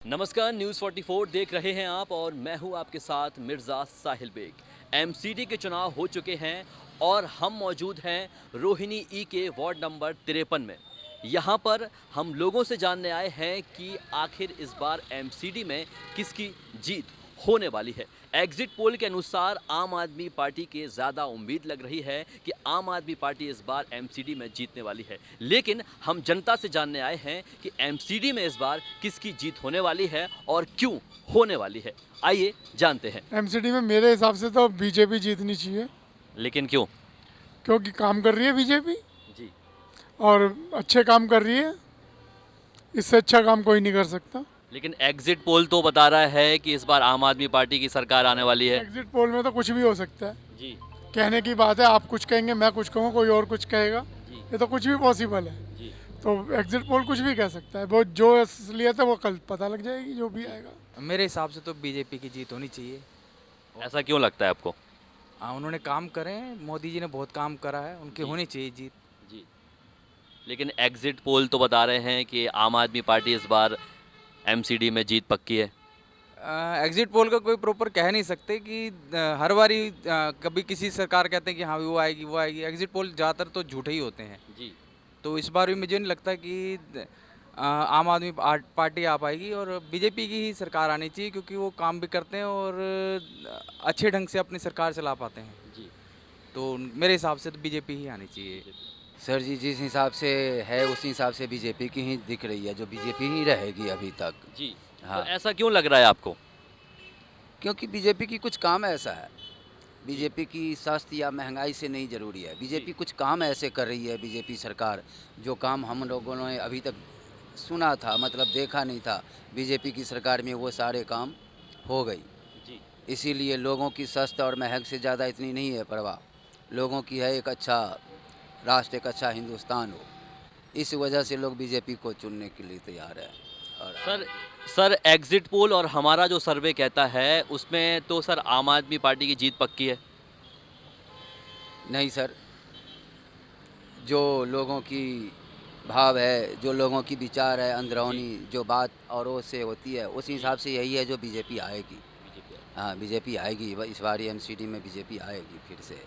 नमस्कार, न्यूज़ 44 देख रहे हैं आप और मैं हूं आपके साथ मिर्ज़ा साहिल बेग। एमसीडी के चुनाव हो चुके हैं और हम मौजूद हैं रोहिणी ई के वार्ड नंबर 53 में। यहां पर हम लोगों से जानने आए हैं कि आखिर इस बार एमसीडी में किसकी जीत होने वाली है। एग्जिट पोल के अनुसार आम आदमी पार्टी के ज़्यादा उम्मीद लग रही है कि आम आदमी पार्टी इस बार एमसीडी में जीतने वाली है, लेकिन हम जनता से जानने आए हैं कि एमसीडी में इस बार किसकी जीत होने वाली है और क्यों होने वाली है। आइए जानते हैं। एमसीडी में मेरे हिसाब से तो बीजेपी जीतनी चाहिए, लेकिन क्यों? क्योंकि काम कर रही है बीजेपी जी। और अच्छे काम कर रही है। इससे अच्छा काम कोई नहीं कर सकता। लेकिन एग्जिट पोल तो बता रहा है कि इस बार आम आदमी पार्टी की सरकार आने वाली है। एग्जिट पोल में तो कुछ भी हो सकता है। जी कहने की बात है, आप कुछ कहेंगे, मैं कुछ कहूँ, कोई और कुछ कहेगा। जी ये तो कुछ भी पॉसिबल है। जी। तो एग्जिट पोल कुछ भी कह सकता है। वो जो असलियत है वो कल पता लग जाएगी, जो भी आएगा। मेरे हिसाब से तो बीजेपी की जीत होनी चाहिए। ऐसा क्यों लगता है आपको? हाँ, उन्होंने काम करे हैं, मोदी जी ने बहुत काम करा है, उनकी जी। होनी चाहिए जीत। जी। लेकिन एग्जिट पोल तो बता रहे हैं कि आम आदमी पार्टी इस बार एमसीडी में जीत पक्की है। एग्जिट पोल का कोई प्रॉपर कह नहीं सकते कि हर बारी कभी किसी सरकार कहते हैं कि हाँ वो आएगी वो आएगी। एग्जिट पोल ज़्यादातर तो झूठे ही होते हैं। जी। तो इस बार भी मुझे नहीं लगता कि आम आदमी पार्टी आ पाएगी और बीजेपी की ही सरकार आनी चाहिए, क्योंकि वो काम भी करते हैं और अच्छे ढंग से अपनी सरकार चला पाते हैं। जी। तो मेरे हिसाब से तो बीजेपी ही आनी चाहिए। सर जी, जिस हिसाब से है उस हिसाब से बीजेपी की ही दिख रही है, जो बीजेपी ही रहेगी अभी तक। जी। हाँ, तो ऐसा क्यों लग रहा है आपको? क्योंकि बीजेपी की कुछ काम ऐसा है। बीजेपी की सस्ती या महंगाई से नहीं ज़रूरी है, बीजेपी कुछ काम ऐसे कर रही है बीजेपी सरकार, जो काम हम लोगों ने अभी तक सुना था, मतलब देखा नहीं था। बीजेपी की सरकार में वो सारे काम हो गई। जी। इसीलिए लोगों की सस्ता और महंग से ज़्यादा इतनी नहीं है परवाह। लोगों की है एक अच्छा राष्ट्र, एक अच्छा हिंदुस्तान हो। इस वजह से लोग बीजेपी को चुनने के लिए तैयार है। और सर एग्जिट पोल और हमारा जो सर्वे कहता है उसमें तो सर आम आदमी पार्टी की जीत पक्की है। नहीं सर, जो लोगों की भाव है, जो लोगों की विचार है, अंदरूनी जो बात और वो से होती है, उस हिसाब से यही है जो बीजेपी आएगी। हाँ, बीजेपी आएगी। इस बार एमसीडी में बीजेपी आएगी फिर से।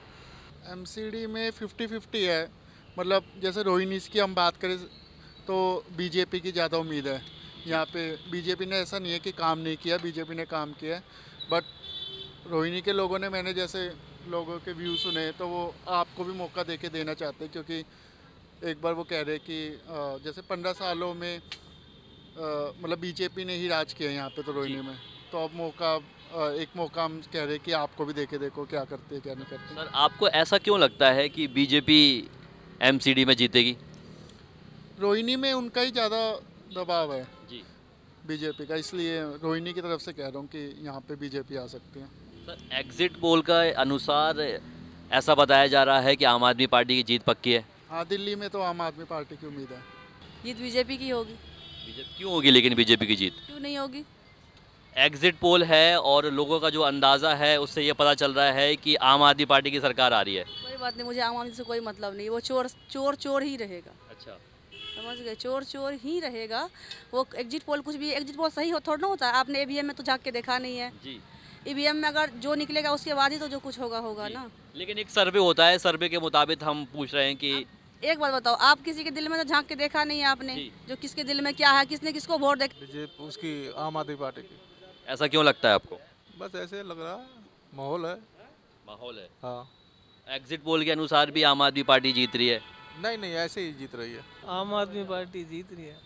एमसीडी में 50-50 है। मतलब जैसे रोहिणी की हम बात करें तो बीजेपी की ज़्यादा उम्मीद है। यहाँ पे बीजेपी ने ऐसा नहीं है कि काम नहीं किया, बीजेपी ने काम किया है। बट रोहिणी के लोगों ने, मैंने जैसे लोगों के व्यू सुने, तो वो आपको भी मौका दे के देना चाहते हैं, क्योंकि एक बार वो कह रहे कि जैसे 15 सालों में मतलब बीजेपी ने ही राज किया यहाँ पे, तो रोहिणी में तो अब एक मौका हम कह रहे हैं कि आपको भी दे के देखो क्या करते हैं क्या नहीं करते। सर आपको ऐसा क्यों लगता है कि बीजेपी एमसीडी में जीतेगी? रोहिणी में उनका ही ज़्यादा दबाव है जी। बीजेपी का, इसलिए रोहिणी की तरफ से कह रहा हूँ कि यहाँ पे बीजेपी आ सकती है। सर एग्जिट पोल का अनुसार ऐसा बताया जा रहा है कि आम आदमी पार्टी की जीत पक्की है। हाँ, दिल्ली में तो आम आदमी पार्टी की उम्मीद है। जीत बीजेपी की होगी। बीजेपी क्यों होगी लेकिन बीजेपी की जीत? क्यों नहीं होगी? एग्जिट पोल है और लोगों का जो अंदाज़ा है उससे ये पता चल रहा है कि आम आदमी पार्टी की सरकार आ रही है। कोई बात नहीं, मुझे आम आदमी से कोई मतलब नहीं। वो चोर चोर चोर ही रहेगा। अच्छा। समझ गए? चोर चोर ही रहेगा। वो एग्जिट पोल कुछ भी, एग्जिट पोल सही हो थोड़ा ना होता है। आपने ईवीएम में तो झांक के देखा नहीं है। जी। ईवीएम में अगर जो निकलेगा उसके बाद ही तो जो कुछ होगा होगा जी। ना। लेकिन एक सर्वे होता है, सर्वे के मुताबिक हम पूछ रहे हैं कि एक बात बताओ, आप किसी के दिल में तो झांक के देखा नहीं है आपने, जी। जो किसके दिल में क्या है, किसने किसको वोट दे। बीजेपी उसकी आम आदमी पार्टी की। ऐसा क्यों लगता है आपको? बस ऐसे लग रहा है, माहौल है। माहौल है। हाँ, एग्जिट पोल के अनुसार भी आम आदमी पार्टी जीत रही है। नहीं नहीं, ऐसे ही जीत रही है। आम आदमी पार्टी जीत रही है।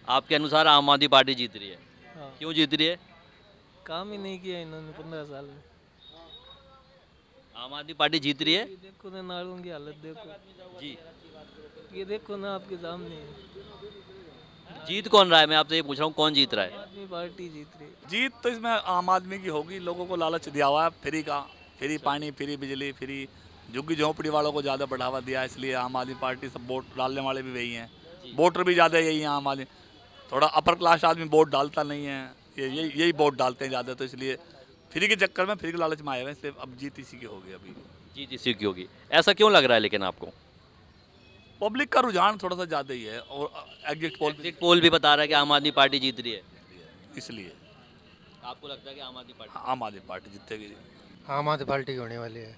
आपके अनुसार आम आदमी पार्टी जीत रही है। हाँ, क्यों जीत रही है? काम ही नहीं किया इन्होंने 15 साल में। आम आदमी पार्टी जीत रही है। ये देखो ना, नालों की हालत देखो। जी। ये देखो ना, आपके सामने है। जीत कौन रहा है? मैं आपसे ये पूछ रहा हूँ, कौन जीत रहा है? आदमी पार्टी जीत रही है। जीत तो इसमें आम आदमी की होगी। लोगों को लालच दिया हुआ है फ्री का, फ्री पानी, फ्री बिजली, फ्री झुग्गी झोंपड़ी वालों को ज़्यादा बढ़ावा दिया है, इसलिए आम आदमी पार्टी सब वोट डालने वाले भी वही हैं। वोटर भी ज़्यादा यही हैं आम आदमी। थोड़ा अपर क्लास आदमी वोट डालता नहीं है, यही वोट डालते हैं ज़्यादा। तो इसलिए फ्री के चक्कर में, फ्री के लालच में आए हुए हैं, इसलिए अब जीत इसी की होगी अभी। जीत इसी की होगी। ऐसा क्यों लग रहा है लेकिन आपको? पब्लिक का रुझान थोड़ा सा ज़्यादा ही है और एग्जिट पोल एग्जिट पोल भी बता रहा है कि आम आदमी पार्टी जीत रही है। इसलिए आपको लगता है कि आम आदमी पार्टी, आम आदमी पार्टी जीतेगी। आम आदमी पार्टी की होने वाली है।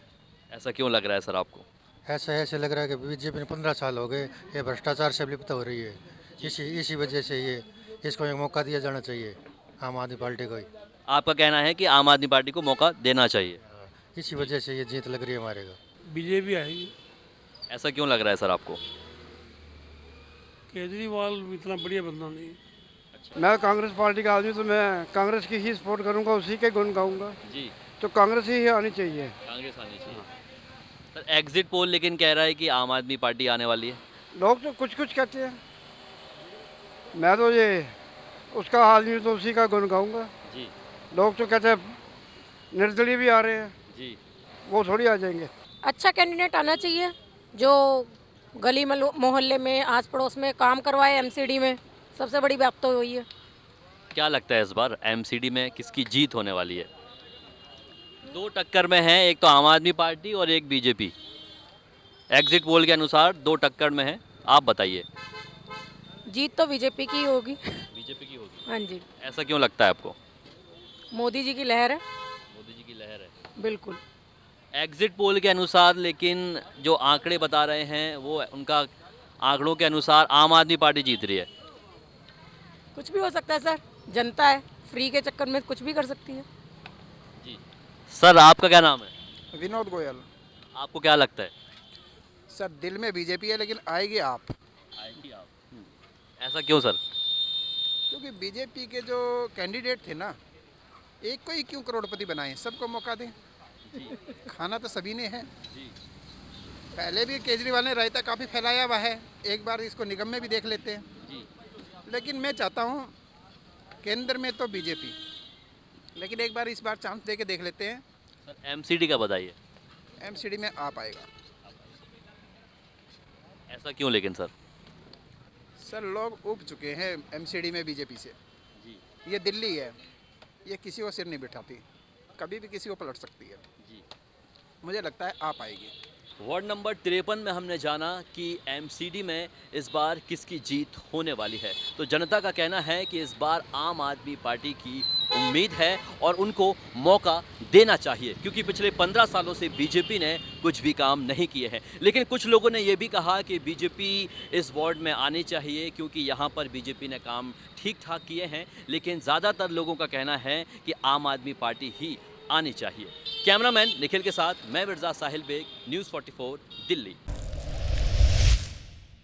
ऐसा क्यों लग रहा है सर आपको? ऐसे लग रहा है कि बीजेपी ने 15 साल हो गए, ये भ्रष्टाचार से लिप्त हो रही है। इसी वजह से ये इसको एक मौका दिया जाना चाहिए आम आदमी पार्टी को ही। आपका कहना है कि आम आदमी पार्टी को मौका देना चाहिए, इसी वजह से ये जीत लग रही है हमारे को। बीजेपी आएगी। ऐसा क्यों लग रहा है सर आपको? केजरीवाल इतना बढ़िया बंदा नहीं। मैं कांग्रेस पार्टी का आदमी, तो मैं कांग्रेस की ही सपोर्ट करूंगा, उसी के गुण गाऊंगा। जी, तो कांग्रेस ही आनी चाहिए। कांग्रेस आनी चाहिए। सर एग्जिट पोल लेकिन कह रहा है कि आम आदमी पार्टी आने वाली है। लोग तो कुछ कुछ कहते हैं, मैं तो ये उसका आदमी, तो उसी का गुण गाऊंगा। जी लोग तो कहते हैं निर्दलीय भी आ रहे हैं, जी, वो थोड़ी आ जाएंगे। अच्छा कैंडिडेट आना चाहिए जो गली मोहल्ले में आस पड़ोस में काम करवाए। एमसीडी में सबसे बड़ी बात तो वही है। क्या लगता है इस बार एमसीडी में किसकी जीत होने वाली है? दो टक्कर में है, एक तो आम आदमी पार्टी और एक बीजेपी। एग्जिट पोल के अनुसार दो टक्कर में है, आप बताइए। जीत तो बीजेपी की होगी। बीजेपी की होगी। हाँ जी, ऐसा क्यों लगता है आपको? मोदी जी की लहर है। मोदी जी की लहर है। बिल्कुल। एग्जिट पोल के अनुसार लेकिन जो आंकड़े बता रहे हैं वो उनका आंकड़ों के अनुसार आम आदमी पार्टी जीत रही है। कुछ भी हो सकता है सर, जनता है, फ्री के चक्कर में कुछ भी कर सकती है। जी सर, आपका क्या नाम है? विनोद गोयल। आपको क्या लगता है? सर दिल में बीजेपी है, लेकिन आएगी आप। आएगी आप। ऐसा क्यों सर? क्योंकि बीजेपी के जो कैंडिडेट थे ना, एक को ही क्यों करोड़पति बनाए, सबको मौका दें। खाना तो सभी ने है। जी। पहले भी केजरीवाल ने रायता काफ़ी फैलाया हुआ है, एक बार इसको निगम में भी देख लेते हैं। जी। लेकिन मैं चाहता हूँ केंद्र में तो बीजेपी, लेकिन एक बार इस बार चांस दे के देख लेते हैं। सर एमसीडी का बताइए। एमसीडी में आ पाएगा। ऐसा क्यों लेकिन सर? सर लोग उब चुके हैं एमसीडी में बीजेपी से। जी। ये दिल्ली है, ये किसी को सिर नहीं बिठाती, कभी भी किसी को पलट सकती है। जी। मुझे लगता है आ पाएगी। वार्ड नंबर 53 में हमने जाना कि एमसीडी में इस बार किसकी जीत होने वाली है। तो जनता का कहना है कि इस बार आम आदमी पार्टी की उम्मीद है और उनको मौका देना चाहिए, क्योंकि पिछले 15 सालों से बीजेपी ने कुछ भी काम नहीं किए हैं। लेकिन कुछ लोगों ने ये भी कहा कि बीजेपी इस वार्ड में आनी चाहिए क्योंकि यहाँ पर बीजेपी ने काम ठीक ठाक किए हैं। लेकिन ज़्यादातर लोगों का कहना है कि आम आदमी पार्टी ही आनी चाहिए। कैमरामैन निखिल के साथ मैं मिर्ज़ा साहिल बेग, न्यूज़ 44 दिल्ली।